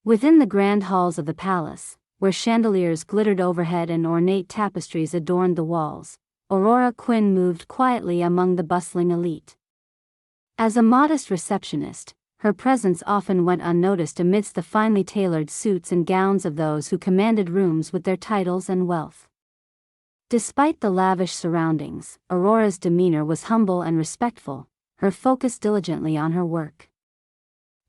Within the grand halls of the palace, where chandeliers glittered overhead and ornate tapestries adorned the walls, Aurora Quinn moved quietly among the bustling elite. As a modest receptionist, her presence often went unnoticed amidst the finely tailored suits and gowns of those who commanded rooms with their titles and wealth. Despite the lavish surroundings, Aurora's demeanor was humble and respectful, her focus diligently on her work.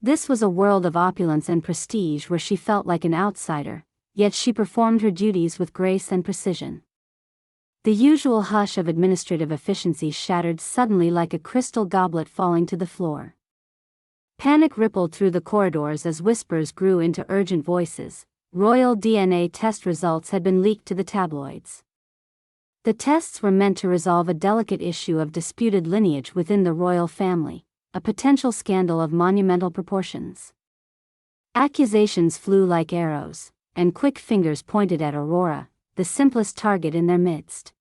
This was a world of opulence and prestige where she felt like an outsider, yet she performed her duties with grace and precision. The usual hush of administrative efficiency shattered suddenly like a crystal goblet falling to the floor. Panic rippled through the corridors as whispers grew into urgent voices. Royal DNA test results had been leaked to the tabloids. The tests were meant to resolve a delicate issue of disputed lineage within the royal family, a potential scandal of monumental proportions. Accusations flew like arrows, and quick fingers pointed at Aurora, the simplest target in their midst.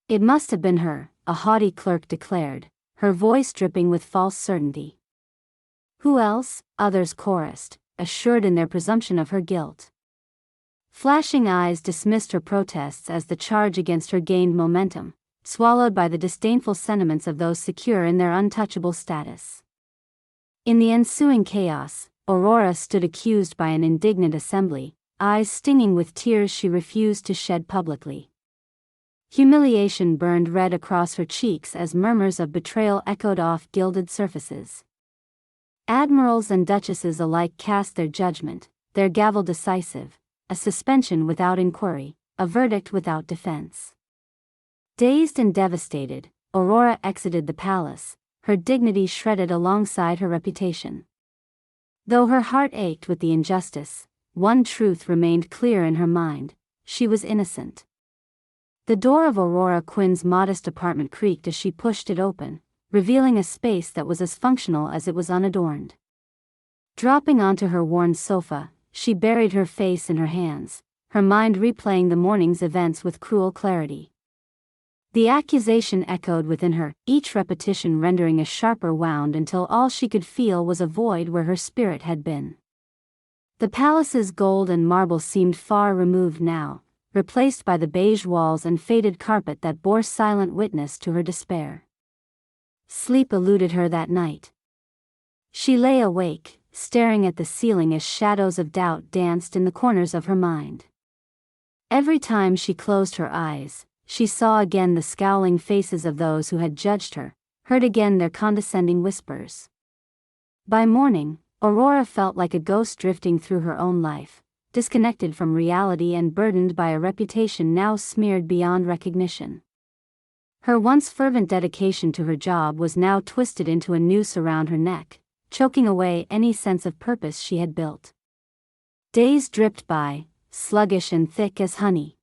It must have been her, a haughty clerk declared, her voice dripping with false certainty. Who else? Others chorused, assured in their presumption of her guilt. Flashing eyes dismissed her protests as the charge against her gained momentum, swallowed by the disdainful sentiments of those secure in their untouchable status. In the ensuing chaos, Aurora stood accused by an indignant assembly, eyes stinging with tears she refused to shed publicly. Humiliation burned red across her cheeks as murmurs of betrayal echoed off gilded surfaces. Admirals and duchesses alike cast their judgment, their gavel decisive, a suspension without inquiry, a verdict without defense. Dazed and devastated, Aurora exited the palace, her dignity shredded alongside her reputation. Though her heart ached with the injustice, one truth remained clear in her mind: she was innocent. The door of Aurora Quinn's modest apartment creaked as she pushed it open, revealing a space that was as functional as it was unadorned. Dropping onto her worn sofa, she buried her face in her hands, her mind replaying the morning's events with cruel clarity. The accusation echoed within her, each repetition rendering a sharper wound until all she could feel was a void where her spirit had been. The palace's gold and marble seemed far removed now, replaced by the beige walls and faded carpet that bore silent witness to her despair. Sleep eluded her that night. She lay awake, staring at the ceiling as shadows of doubt danced in the corners of her mind. Every time she closed her eyes, she saw again the scowling faces of those who had judged her, heard again their condescending whispers. By morning, Aurora felt like a ghost drifting through her own life, disconnected from reality and burdened by a reputation now smeared beyond recognition. Her once fervent dedication to her job was now twisted into a noose around her neck, choking away any sense of purpose she had built. Days dripped by, sluggish and thick as honey.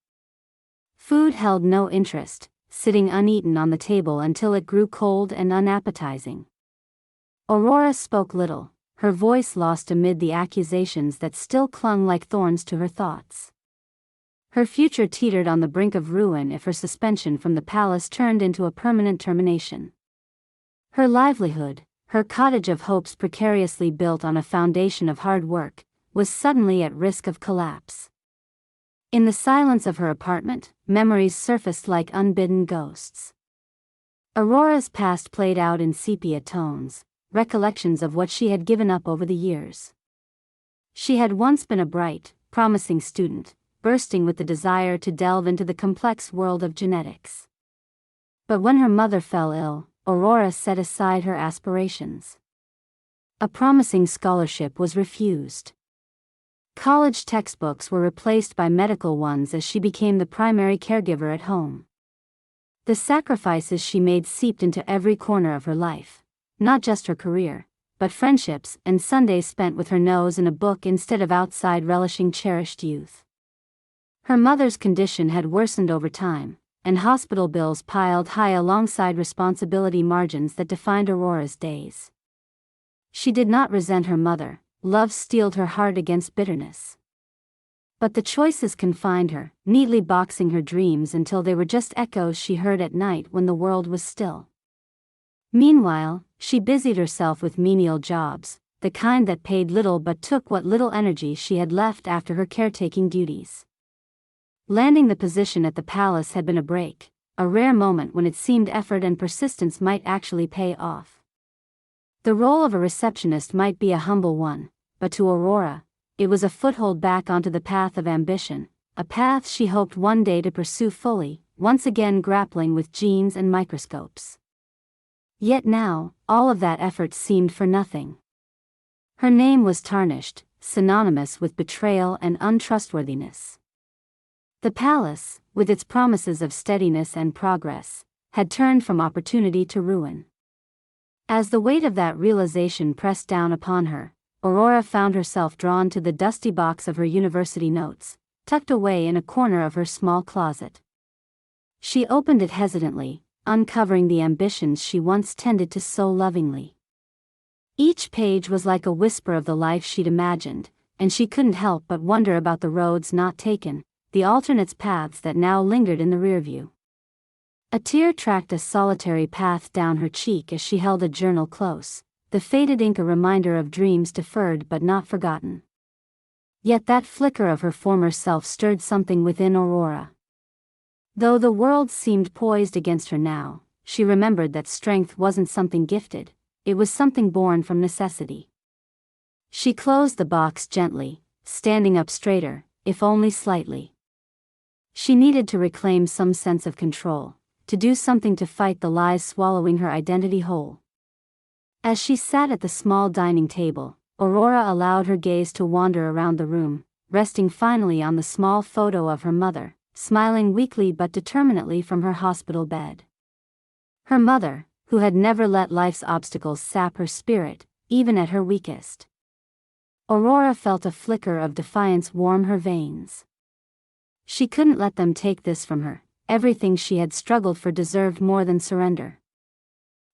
Food held no interest, sitting uneaten on the table until it grew cold and unappetizing. Aurora spoke little, her voice lost amid the accusations that still clung like thorns to her thoughts. Her future teetered on the brink of ruin if her suspension from the palace turned into a permanent termination. Her livelihood, her cottage of hopes precariously built on a foundation of hard work, was suddenly at risk of collapse. In the silence of her apartment, memories surfaced like unbidden ghosts. Aurora's past played out in sepia tones, recollections of what she had given up over the years. She had once been a bright, promising student, bursting with the desire to delve into the complex world of genetics. But when her mother fell ill, Aurora set aside her aspirations. A promising scholarship was refused. College textbooks were replaced by medical ones as she became the primary caregiver at home. The sacrifices she made seeped into every corner of her life, not just her career, but friendships and Sundays spent with her nose in a book instead of outside relishing cherished youth. Her mother's condition had worsened over time, and hospital bills piled high alongside responsibility margins that defined Aurora's days. She did not resent her mother, love steeled her heart against bitterness. But the choices confined her, neatly boxing her dreams until they were just echoes she heard at night when the world was still. Meanwhile, she busied herself with menial jobs, the kind that paid little but took what little energy she had left after her caretaking duties. Landing the position at the palace had been a break, a rare moment when it seemed effort and persistence might actually pay off. The role of a receptionist might be a humble one, but to Aurora, it was a foothold back onto the path of ambition, a path she hoped one day to pursue fully, once again grappling with genes and microscopes. Yet now, all of that effort seemed for nothing. Her name was tarnished, synonymous with betrayal and untrustworthiness. The palace, with its promises of steadiness and progress, had turned from opportunity to ruin. As the weight of that realization pressed down upon her, Aurora found herself drawn to the dusty box of her university notes, tucked away in a corner of her small closet. She opened it hesitantly, uncovering the ambitions she once tended to so lovingly. Each page was like a whisper of the life she'd imagined, and she couldn't help but wonder about the roads not taken, the alternate paths that now lingered in the rearview. A tear tracked a solitary path down her cheek as she held a journal close, the faded ink a reminder of dreams deferred but not forgotten. Yet that flicker of her former self stirred something within Aurora. Though the world seemed poised against her now, she remembered that strength wasn't something gifted, it was something born from necessity. She closed the box gently, standing up straighter, if only slightly. She needed to reclaim some sense of control, to do something to fight the lies swallowing her identity whole. As she sat at the small dining table, Aurora allowed her gaze to wander around the room, resting finally on the small photo of her mother, smiling weakly but determinedly from her hospital bed. Her mother, who had never let life's obstacles sap her spirit, even at her weakest. Aurora felt a flicker of defiance warm her veins. She couldn't let them take this from her, everything she had struggled for deserved more than surrender.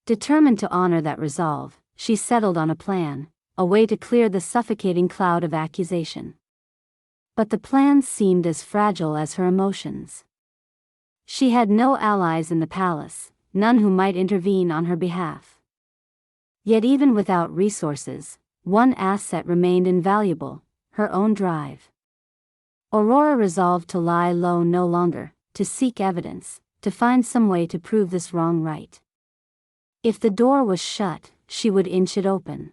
Determined to honor that resolve, she settled on a plan, a way to clear the suffocating cloud of accusation. But the plan seemed as fragile as her emotions. She had no allies in the palace, none who might intervene on her behalf. Yet even without resources, one asset remained invaluable, her own drive. Aurora resolved to lie low no longer, to seek evidence, to find some way to prove this wrong right. If the door was shut, she would inch it open.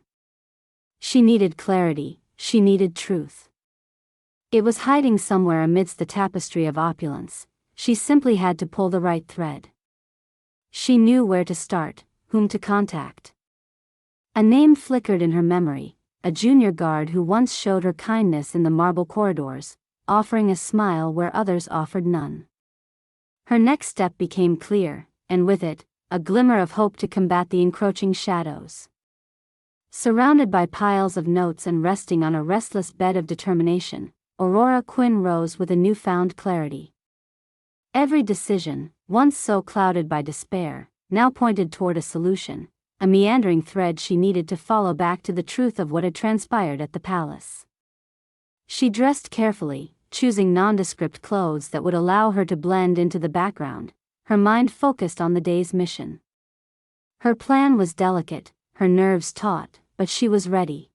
She needed clarity, she needed truth. It was hiding somewhere amidst the tapestry of opulence, she simply had to pull the right thread. She knew where to start, whom to contact. A name flickered in her memory, a junior guard who once showed her kindness in the marble corridors, offering a smile where others offered none. Her next step became clear, and with it, a glimmer of hope to combat the encroaching shadows. Surrounded by piles of notes and resting on a restless bed of determination, Aurora Quinn rose with a newfound clarity. Every decision, once so clouded by despair, now pointed toward a solution, a meandering thread she needed to follow back to the truth of what had transpired at the palace. She dressed carefully, choosing nondescript clothes that would allow her to blend into the background, her mind focused on the day's mission. Her plan was delicate, her nerves taut, but she was ready.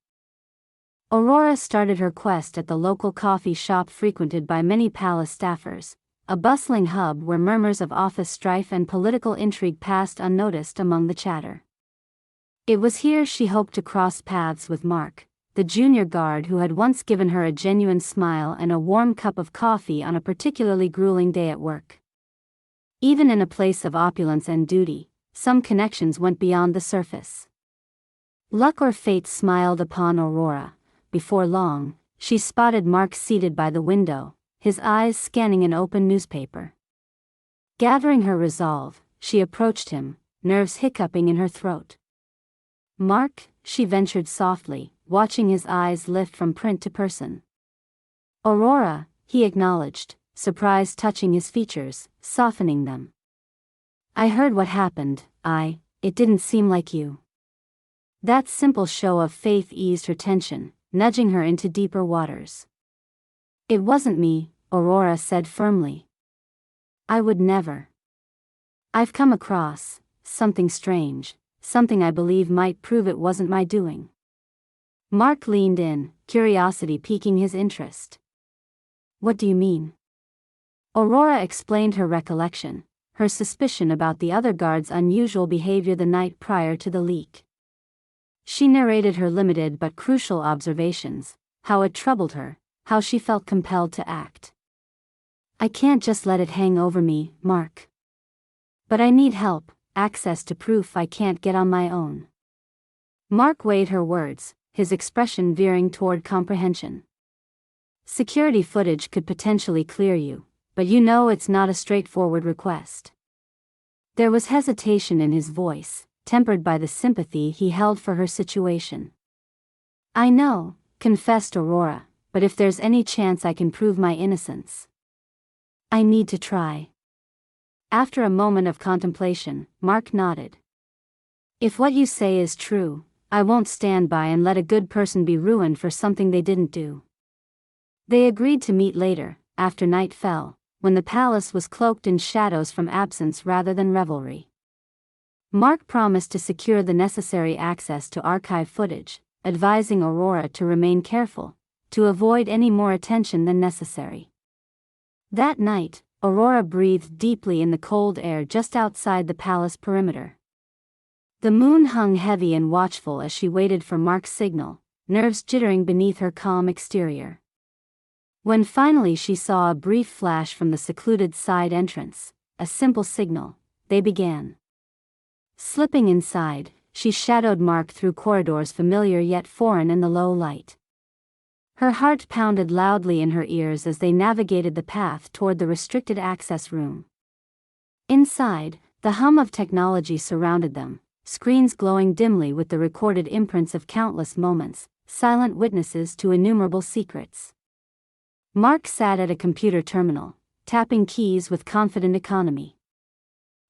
Aurora started her quest at the local coffee shop frequented by many palace staffers, a bustling hub where murmurs of office strife and political intrigue passed unnoticed among the chatter. It was here she hoped to cross paths with Mark, the junior guard who had once given her a genuine smile and a warm cup of coffee on a particularly grueling day at work. Even in a place of opulence and duty, some connections went beyond the surface. Luck or fate smiled upon Aurora. Before long, she spotted Mark seated by the window, his eyes scanning an open newspaper. Gathering her resolve, she approached him, nerves hiccuping in her throat. "Mark," she ventured softly, watching his eyes lift from print to person. "Aurora," he acknowledged, surprise touching his features, softening them. "I heard what happened, it didn't seem like you." That simple show of faith eased her tension, nudging her into deeper waters. "It wasn't me," Aurora said firmly. "I would never. I've come across something strange, something I believe might prove it wasn't my doing." Mark leaned in, curiosity piquing his interest. What do you mean? Aurora explained her recollection, her suspicion about the other guards' unusual behavior the night prior to the leak. She narrated her limited but crucial observations, how it troubled her, how she felt compelled to act. I can't just let it hang over me, Mark. But I need help, access to proof I can't get on my own. Mark weighed her words, his expression veering toward comprehension. Security footage could potentially clear you, but you know it's not a straightforward request. There was hesitation in his voice, tempered by the sympathy he held for her situation. I know, confessed Aurora, but if there's any chance I can prove my innocence, I need to try. After a moment of contemplation, Mark nodded. If what you say is true, I won't stand by and let a good person be ruined for something they didn't do. They agreed to meet later, after night fell, when the palace was cloaked in shadows from absence rather than revelry. Mark promised to secure the necessary access to archive footage, advising Aurora to remain careful, to avoid any more attention than necessary. That night, Aurora breathed deeply in the cold air just outside the palace perimeter. The moon hung heavy and watchful as she waited for Mark's signal, nerves jittering beneath her calm exterior. When finally she saw a brief flash from the secluded side entrance, a simple signal, they began. Slipping inside, she shadowed Mark through corridors familiar yet foreign in the low light. Her heart pounded loudly in her ears as they navigated the path toward the restricted access room. Inside, the hum of technology surrounded them, screens glowing dimly with the recorded imprints of countless moments, silent witnesses to innumerable secrets. Mark sat at a computer terminal, tapping keys with confident economy.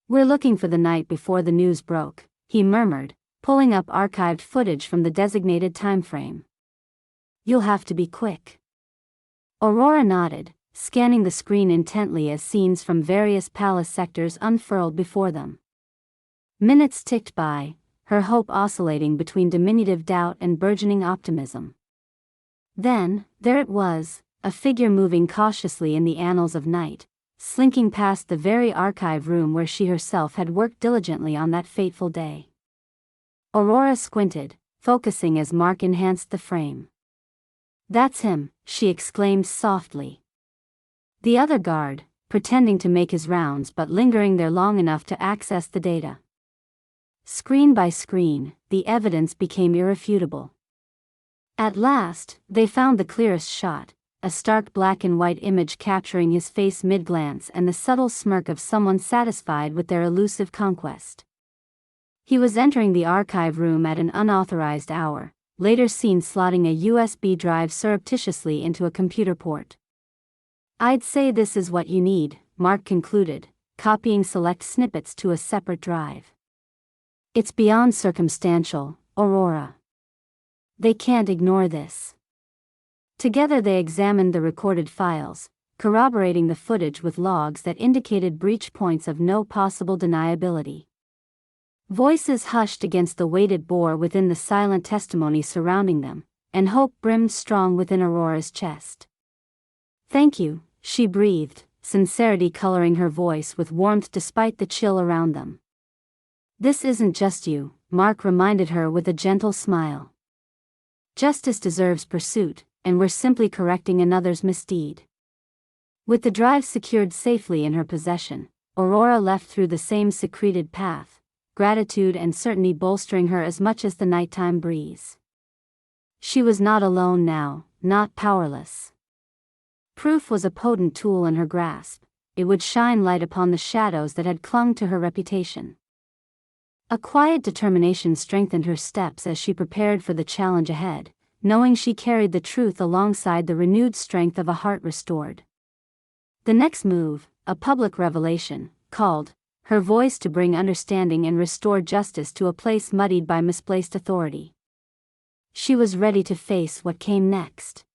We're looking for the night before the news broke, he murmured, pulling up archived footage from the designated time frame. You'll have to be quick. Aurora nodded, scanning the screen intently as scenes from various palace sectors unfurled before them. Minutes ticked by, her hope oscillating between diminutive doubt and burgeoning optimism. Then, there it was, a figure moving cautiously in the annals of night, slinking past the very archive room where she herself had worked diligently on that fateful day. Aurora squinted, focusing as Mark enhanced the frame. That's him, she exclaimed softly. The other guard, pretending to make his rounds but lingering there long enough to access the data. Screen by screen, the evidence became irrefutable. At last, they found the clearest shot, a stark black and white image capturing his face mid-glance and the subtle smirk of someone satisfied with their elusive conquest. He was entering the archive room at an unauthorized hour, later seen slotting a USB drive surreptitiously into a computer port. I'd say this is what you need, Mark concluded, copying select snippets to a separate drive. It's beyond circumstantial, Aurora. They can't ignore this. Together they examined the recorded files, corroborating the footage with logs that indicated breach points of no possible deniability. Voices hushed against the weighted bore within the silent testimony surrounding them, and hope brimmed strong within Aurora's chest. Thank you, she breathed, sincerity coloring her voice with warmth despite the chill around them. This isn't just you, Mark reminded her with a gentle smile. Justice deserves pursuit, and we're simply correcting another's misdeed. With the drive secured safely in her possession, Aurora left through the same secreted path, gratitude and certainty bolstering her as much as the nighttime breeze. She was not alone now, not powerless. Proof was a potent tool in her grasp, it would shine light upon the shadows that had clung to her reputation. A quiet determination strengthened her steps as she prepared for the challenge ahead, knowing she carried the truth alongside the renewed strength of a heart restored. The next move, a public revelation, called her voice to bring understanding and restore justice to a place muddied by misplaced authority. She was ready to face what came next.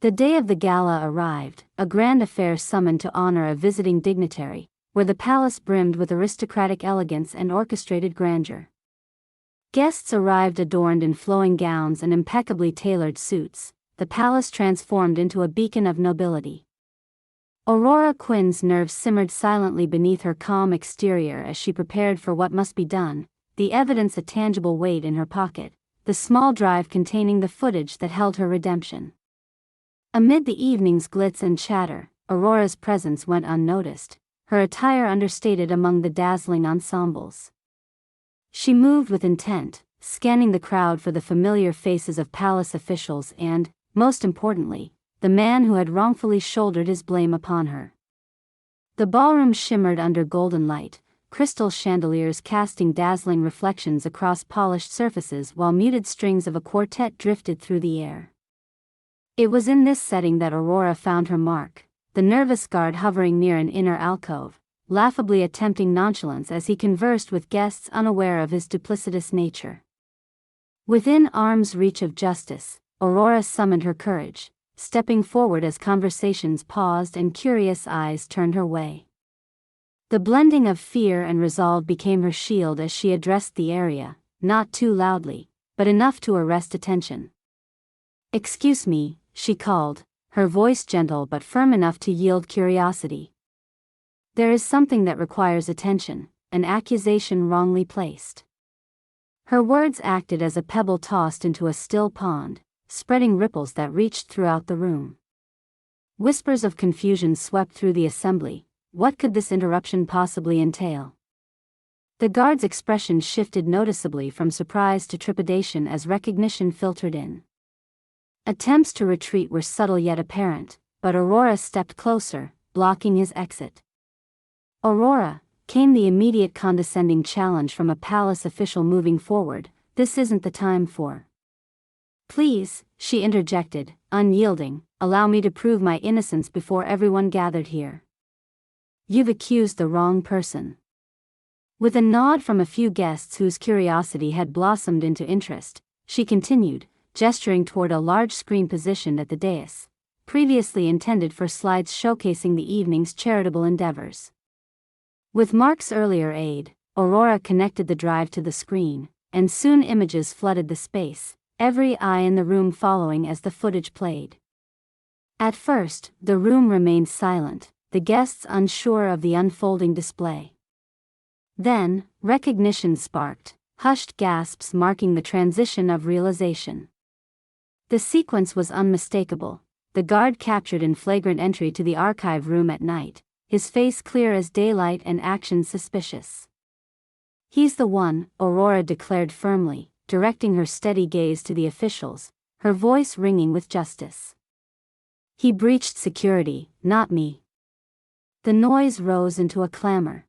The day of the gala arrived, a grand affair summoned to honor a visiting dignitary, where the palace brimmed with aristocratic elegance and orchestrated grandeur. Guests arrived adorned in flowing gowns and impeccably tailored suits, the palace transformed into a beacon of nobility. Aurora Quinn's nerves simmered silently beneath her calm exterior as she prepared for what must be done, the evidence a tangible weight in her pocket, the small drive containing the footage that held her redemption. Amid the evening's glitz and chatter, Aurora's presence went unnoticed, her attire understated among the dazzling ensembles. She moved with intent, scanning the crowd for the familiar faces of palace officials and, most importantly, the man who had wrongfully shouldered his blame upon her. The ballroom shimmered under golden light, crystal chandeliers casting dazzling reflections across polished surfaces while muted strings of a quartet drifted through the air. It was in this setting that Aurora found her mark, the nervous guard hovering near an inner alcove, laughably attempting nonchalance as he conversed with guests unaware of his duplicitous nature. Within arm's reach of justice, Aurora summoned her courage, stepping forward as conversations paused and curious eyes turned her way. The blending of fear and resolve became her shield as she addressed the area, not too loudly, but enough to arrest attention. "Excuse me," she called, her voice gentle but firm enough to yield curiosity. "There is something that requires attention, an accusation wrongly placed." Her words acted as a pebble tossed into a still pond, spreading ripples that reached throughout the room. Whispers of confusion swept through the assembly. What could this interruption possibly entail? The guard's expression shifted noticeably from surprise to trepidation as recognition filtered in. Attempts to retreat were subtle yet apparent, but Aurora stepped closer, blocking his exit. "Aurora," came the immediate condescending challenge from a palace official moving forward, "this isn't the time for." "Please," she interjected, unyielding, "allow me to prove my innocence before everyone gathered here." "You've accused the wrong person." With a nod from a few guests whose curiosity had blossomed into interest, she continued, gesturing toward a large screen positioned at the dais, previously intended for slides showcasing the evening's charitable endeavors. With Mark's earlier aid, Aurora connected the drive to the screen, and soon images flooded the space, every eye in the room following as the footage played. At first, the room remained silent, the guests unsure of the unfolding display. Then, recognition sparked, hushed gasps marking the transition of realization. The sequence was unmistakable, the guard captured in flagrant entry to the archive room at night, his face clear as daylight and actions suspicious. "He's the one," Aurora declared firmly, directing her steady gaze to the officials, her voice ringing with justice. "He breached security, not me." The noise rose into a clamor.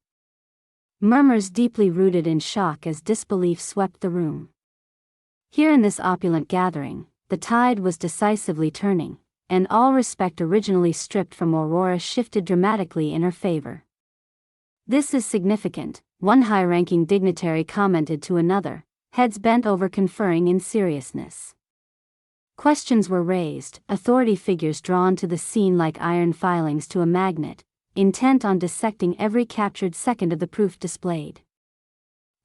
Murmurs deeply rooted in shock as disbelief swept the room. Here in this opulent gathering, the tide was decisively turning, and all respect originally stripped from Aurora shifted dramatically in her favor. "This is significant," one high-ranking dignitary commented to another, heads bent over conferring in seriousness. Questions were raised, authority figures drawn to the scene like iron filings to a magnet, intent on dissecting every captured second of the proof displayed.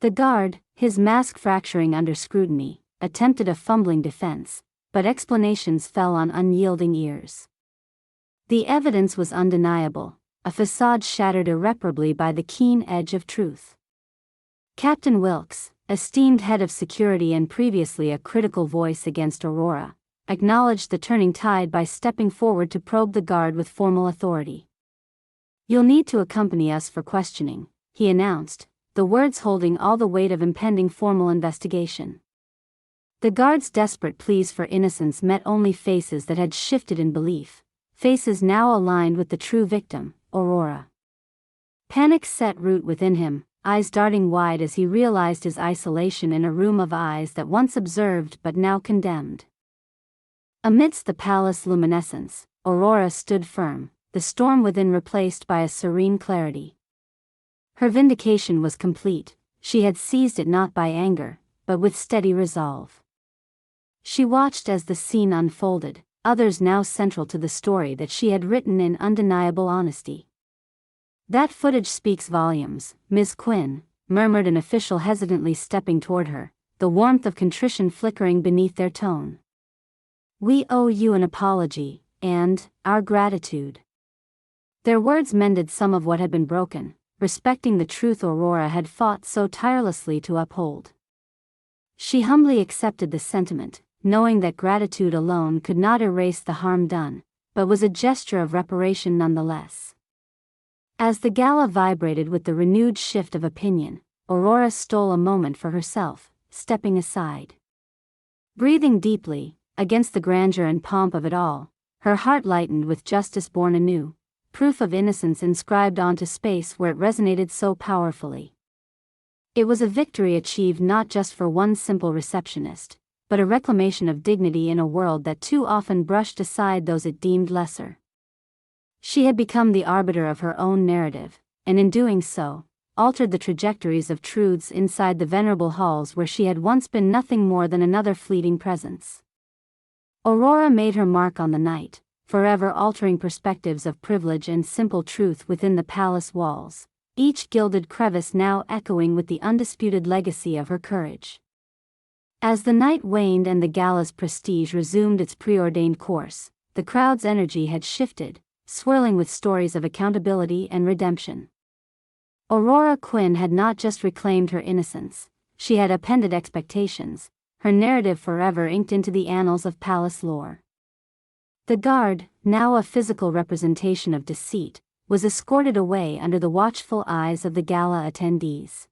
The guard, his mask fracturing under scrutiny, attempted a fumbling defense, but explanations fell on unyielding ears. The evidence was undeniable, a facade shattered irreparably by the keen edge of truth. Captain Wilkes, esteemed head of security and previously a critical voice against Aurora, acknowledged the turning tide by stepping forward to probe the guard with formal authority. "You'll need to accompany us for questioning," he announced, the words holding all the weight of impending formal investigation. The guard's desperate pleas for innocence met only faces that had shifted in belief, faces now aligned with the true victim, Aurora. Panic set root within him, eyes darting wide as he realized his isolation in a room of eyes that once observed but now condemned. Amidst the palace luminescence, Aurora stood firm, the storm within replaced by a serene clarity. Her vindication was complete, she had seized it not by anger, but with steady resolve. She watched as the scene unfolded, others now central to the story that she had written in undeniable honesty. "That footage speaks volumes, Ms. Quinn," murmured an official hesitantly stepping toward her, the warmth of contrition flickering beneath their tone. "We owe you an apology, and our gratitude." Their words mended some of what had been broken, respecting the truth Aurora had fought so tirelessly to uphold. She humbly accepted the sentiment, knowing that gratitude alone could not erase the harm done, but was a gesture of reparation nonetheless. As the gala vibrated with the renewed shift of opinion, Aurora stole a moment for herself, stepping aside. Breathing deeply, against the grandeur and pomp of it all, her heart lightened with justice born anew, proof of innocence inscribed onto space where it resonated so powerfully. It was a victory achieved not just for one simple receptionist, but a reclamation of dignity in a world that too often brushed aside those it deemed lesser. She had become the arbiter of her own narrative, and in doing so, altered the trajectories of truths inside the venerable halls where she had once been nothing more than another fleeting presence. Aurora made her mark on the night, forever altering perspectives of privilege and simple truth within the palace walls, each gilded crevice now echoing with the undisputed legacy of her courage. As the night waned and the gala's prestige resumed its preordained course, the crowd's energy had shifted, swirling with stories of accountability and redemption. Aurora Quinn had not just reclaimed her innocence, she had upended expectations, her narrative forever inked into the annals of palace lore. The guard, now a physical representation of deceit, was escorted away under the watchful eyes of the gala attendees.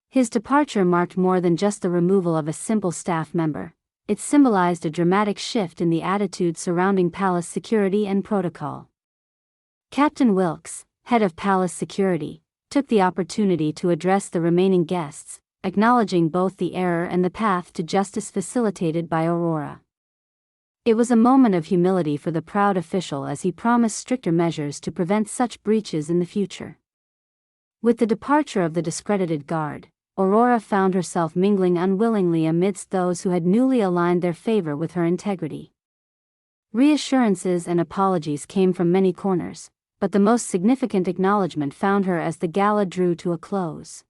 His departure marked more than just the removal of a simple staff member, it symbolized a dramatic shift in the attitude surrounding palace security and protocol. Captain Wilkes, head of palace security, took the opportunity to address the remaining guests, acknowledging both the error and the path to justice facilitated by Aurora. It was a moment of humility for the proud official as he promised stricter measures to prevent such breaches in the future. With the departure of the discredited guard, Aurora found herself mingling unwillingly amidst those who had newly aligned their favor with her integrity. Reassurances and apologies came from many corners, but the most significant acknowledgement found her as the gala drew to a close.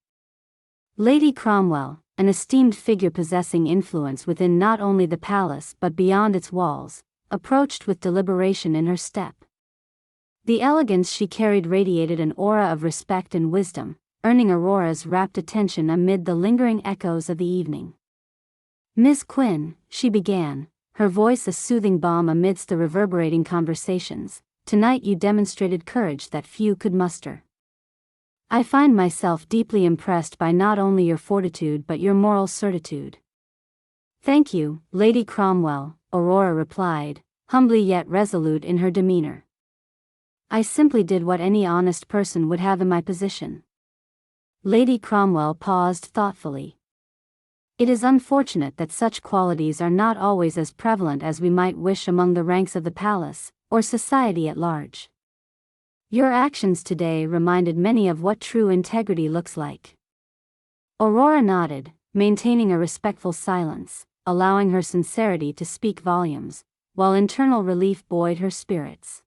Lady Cromwell, an esteemed figure possessing influence within not only the palace but beyond its walls, approached with deliberation in her step. The elegance she carried radiated an aura of respect and wisdom, earning Aurora's rapt attention amid the lingering echoes of the evening. "Miss Quinn," she began, her voice a soothing balm amidst the reverberating conversations, "tonight you demonstrated courage that few could muster. I find myself deeply impressed by not only your fortitude but your moral certitude." "Thank you, Lady Cromwell," Aurora replied, humbly yet resolute in her demeanor. "I simply did what any honest person would have in my position." Lady Cromwell paused thoughtfully. "It is unfortunate that such qualities are not always as prevalent as we might wish among the ranks of the palace, or society at large. Your actions today reminded many of what true integrity looks like." Aurora nodded, maintaining a respectful silence, allowing her sincerity to speak volumes, while internal relief buoyed her spirits.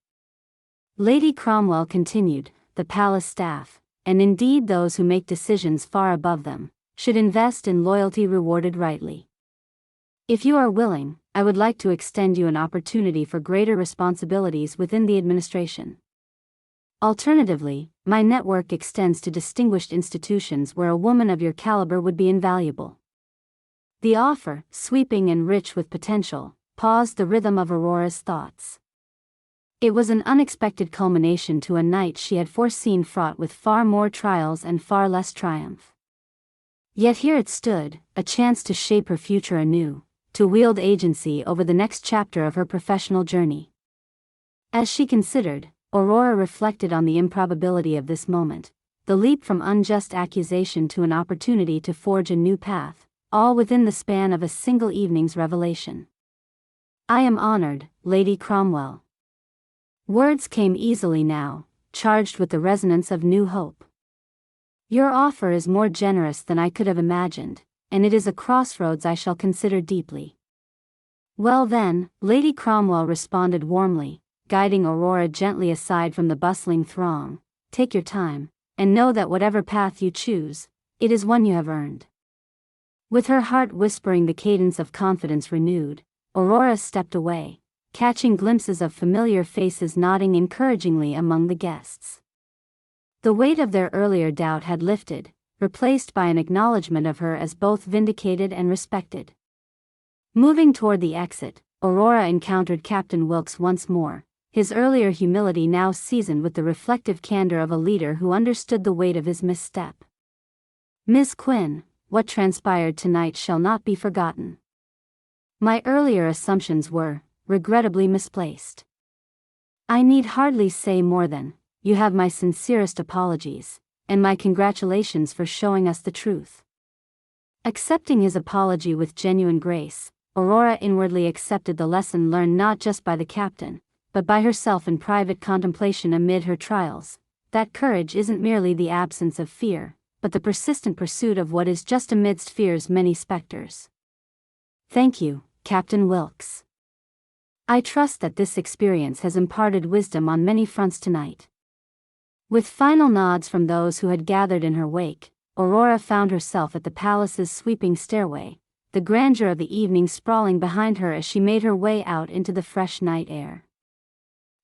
Lady Cromwell continued, "The palace staff, and indeed those who make decisions far above them, should invest in loyalty rewarded rightly. If you are willing, I would like to extend you an opportunity for greater responsibilities within the administration. Alternatively, my network extends to distinguished institutions where a woman of your caliber would be invaluable." The offer, sweeping and rich with potential, paused the rhythm of Aurora's thoughts. It was an unexpected culmination to a night she had foreseen fraught with far more trials and far less triumph. Yet here it stood, a chance to shape her future anew, to wield agency over the next chapter of her professional journey. As she considered, Aurora reflected on the improbability of this moment, the leap from unjust accusation to an opportunity to forge a new path, all within the span of a single evening's revelation. "I am honored, Lady Cromwell." Words came easily now, charged with the resonance of new hope. "Your offer is more generous than I could have imagined, and it is a crossroads I shall consider deeply." "Well then," Lady Cromwell responded warmly, guiding Aurora gently aside from the bustling throng, "take your time, and know that whatever path you choose, it is one you have earned." With her heart whispering the cadence of confidence renewed, Aurora stepped away, catching glimpses of familiar faces nodding encouragingly among the guests. The weight of their earlier doubt had lifted, replaced by an acknowledgement of her as both vindicated and respected. Moving toward the exit, Aurora encountered Captain Wilkes once more, his earlier humility now seasoned with the reflective candor of a leader who understood the weight of his misstep. "Miss Quinn, what transpired tonight shall not be forgotten. My earlier assumptions were, regrettably, misplaced. I need hardly say more than, you have my sincerest apologies, and my congratulations for showing us the truth." Accepting his apology with genuine grace, Aurora inwardly accepted the lesson learned not just by the captain, but by herself in private contemplation amid her trials, that courage isn't merely the absence of fear, but the persistent pursuit of what is just amidst fear's many specters. "Thank you, Captain Wilkes. I trust that this experience has imparted wisdom on many fronts tonight." With final nods from those who had gathered in her wake, Aurora found herself at the palace's sweeping stairway, the grandeur of the evening sprawling behind her as she made her way out into the fresh night air.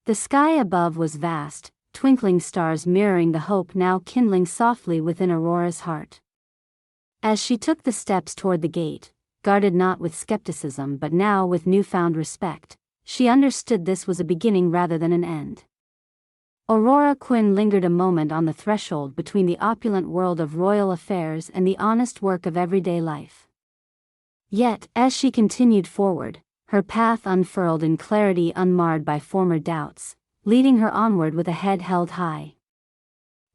The sky above was vast, twinkling stars mirroring the hope now kindling softly within Aurora's heart. As she took the steps toward the gate, guarded not with skepticism but now with newfound respect, she understood this was a beginning rather than an end. Aurora Quinn lingered a moment on the threshold between the opulent world of royal affairs and the honest work of everyday life. Yet, as she continued forward, her path unfurled in clarity unmarred by former doubts, leading her onward with a head held high.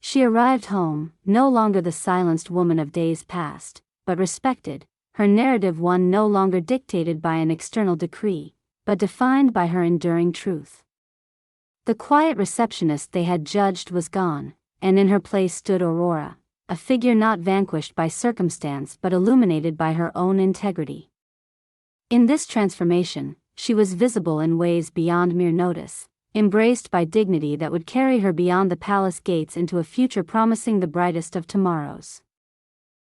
She arrived home, no longer the silenced woman of days past, but respected, her narrative one no longer dictated by an external decree, but defined by her enduring truth. The quiet receptionist they had judged was gone, and in her place stood Aurora, a figure not vanquished by circumstance but illuminated by her own integrity. In this transformation, she was visible in ways beyond mere notice, embraced by dignity that would carry her beyond the palace gates into a future promising the brightest of tomorrows.